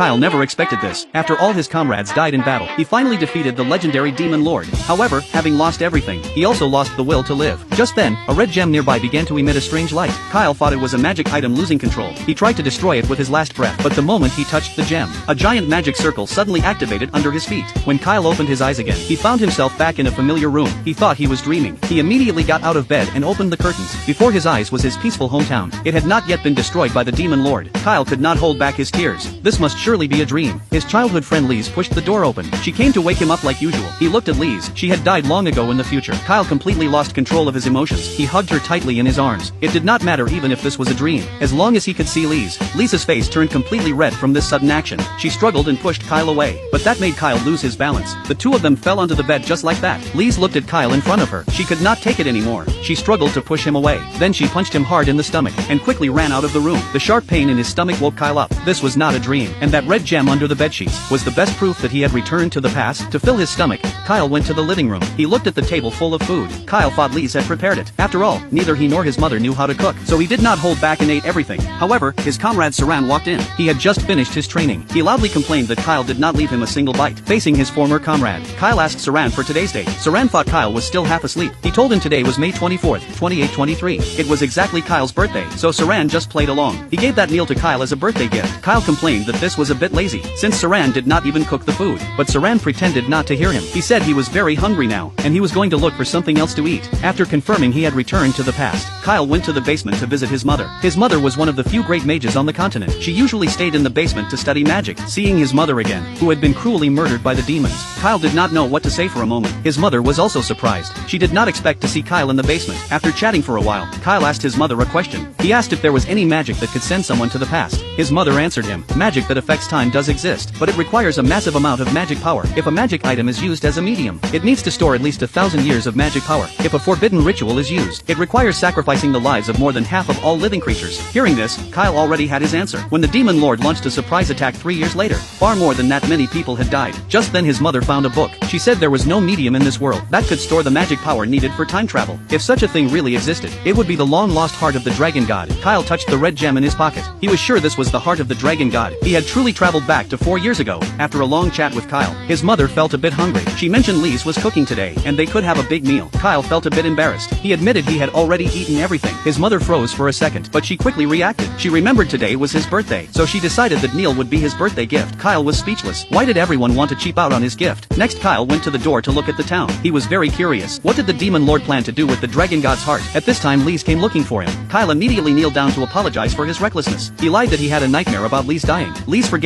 Kyle never expected this. After all his comrades died in battle, he finally defeated the legendary Demon Lord. However, having lost everything, he also lost the will to live. Just then, a red gem nearby began to emit a strange light. Kyle thought it was a magic item losing control. He tried to destroy it with his last breath, but the moment he touched the gem, a giant magic circle suddenly activated under his feet. When Kyle opened his eyes again, he found himself back in a familiar room. He thought he was dreaming. He immediately got out of bed and opened the curtains. Before his eyes was his peaceful hometown. It had not yet been destroyed by the Demon Lord. Kyle could not hold back his tears. This must surely be a dream. His childhood friend Lise pushed the door open. She came to wake him up like usual. He looked at Lise. She had died long ago in the future. Kyle completely lost control of his emotions. He hugged her tightly in his arms. It did not matter even if this was a dream. As long as he could see Lise. Lisa's face turned completely red from this sudden action. She struggled and pushed Kyle away. But that made Kyle lose his balance. The two of them fell onto the bed just like that. Lise looked at Kyle in front of her. She could not take it anymore. She struggled to push him away. Then she punched him hard in the stomach and quickly ran out of the room. The sharp pain in his stomach woke Kyle up. This was not a dream. And that red gem under the bedsheets was the best proof that he had returned to the past. To fill his stomach, Kyle went to the living room. He looked at the table full of food. Kyle thought Lise had prepared it. After all, neither he nor his mother knew how to cook, so he did not hold back and ate everything. However, his comrade Saran walked in. He had just finished his training. He loudly complained that Kyle did not leave him a single bite. Facing his former comrade, Kyle asked Saran for today's date. Saran thought Kyle was still half asleep. He told him today was May 24th, 2823. It was exactly Kyle's birthday, so Saran just played along. He gave that meal to Kyle as a birthday gift. Kyle complained that this was a bit lazy, since Saran did not even cook the food. But Saran pretended not to hear him. He said he was very hungry now, and he was going to look for something else to eat. After confirming he had returned to the past, Kyle went to the basement to visit his mother. His mother was one of the few great mages on the continent. She usually stayed in the basement to study magic. Seeing his mother again, who had been cruelly murdered by the demons, Kyle did not know what to say for a moment. His mother was also surprised. She did not expect to see Kyle in the basement. After chatting for a while, Kyle asked his mother a question. He asked if there was any magic that could send someone to the past. His mother answered him, magic that affects time does exist, but it requires a massive amount of magic power. If a magic item is used as a medium, it needs to store at least 1,000 years of magic power. If a forbidden ritual is used, it requires sacrificing the lives of more than half of all living creatures. Hearing this, Kyle already had his answer. When the Demon Lord launched a surprise attack 3 years later, far more than that many people had died. Just then his mother found a book. She said there was no medium in this world that could store the magic power needed for time travel. If such a thing really existed, it would be the long-lost heart of the dragon god. Kyle touched the red gem in his pocket. He was sure this was the heart of the dragon god. He had truly traveled back to 4 years ago. After a long chat with Kyle, his mother felt a bit hungry. She mentioned Lise was cooking today, and they could have a big meal. Kyle felt a bit embarrassed. He admitted he had already eaten everything. His mother froze for a second, but she quickly reacted. She remembered today was his birthday, so she decided that meal would be his birthday gift. Kyle was speechless. Why did everyone want to cheap out on his gift? Next, Kyle went to the door to look at the town. He was very curious. What did the Demon Lord plan to do with the dragon god's heart? At this time Lise came looking for him. Kyle immediately kneeled down to apologize for his recklessness. He lied that he had a nightmare about Lise dying. Lise forgave